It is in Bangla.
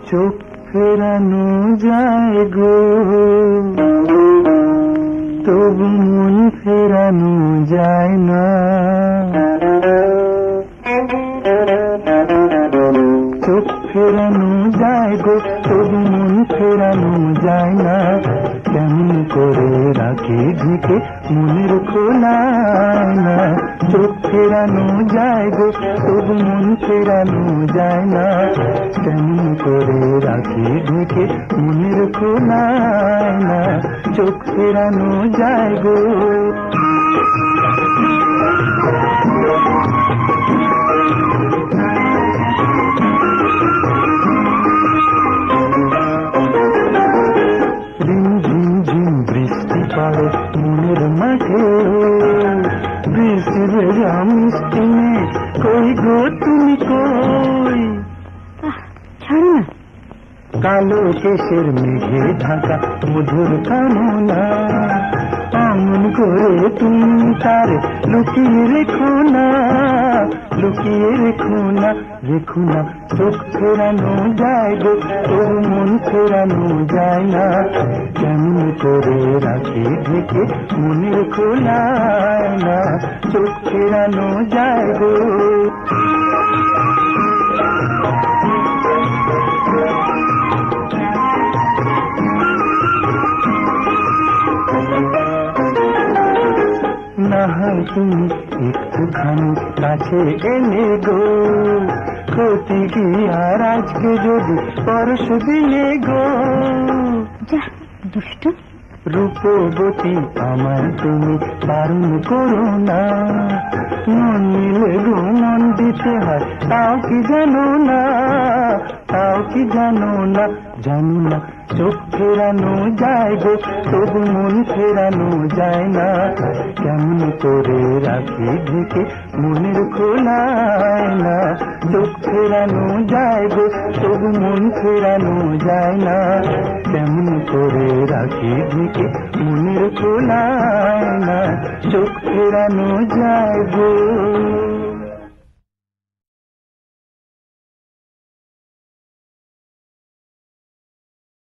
চোখ ফেরানো যায় গো, তবু মন ফেরানো যায় না। চোখ ফেরানো যায় গো, তবু মন ফেরানো যায় না। কেমন করে রাখি ঢেকে মনের খোলায় না। চোখ ফেরানো যায় গো, তবু মন ফেরানো যায় না। কেমন করে রাখি ঢেকে মনের খোলায় না। চোখ ফেরানো যায় গো। বৃষ্টি পড়ে মনের মাঠে, বৃষ্টি ভেজা মিষ্টি নেই, কই গো তুমি কই? ছাড়ো না। কালো কেশের মেঘে ঢাকা মধুর কামনা, এমন করে তুমি তার লুকিয়ে রেখো না, লুকিয়ে রেখো না, রেখো না। চোখ ফেরানো যায় গো, তোর মন ফেরানো যায় না। কেমন করে রাখি ঢেকে মনের খোলায় না। চোখ ফেরানো যায় গো। না হয় তুমি একটুখানি কাছে এলে গো, ক্ষতি কি আর আজকে যদি পরশু দিলে গো। যা দুষ্ট রূপবতী আমার তুমি বারণ করো না, মন নিলে গো মন দিতে হয়, তাও কি জানো না, তাও কি জানো না, জানো না। চোখ ফেরানো যায় গো, তবু মন ফেরানো যায় না। কেমন করে রাখি ঢেকে মনের খোলায় না। চোখ ফেরানো যায় গো, তবু মন ফেরানো যায় না। কেমন করে রাখি ঢেকে মনের খোলায় না। চোখ ফেরানো যায় গো।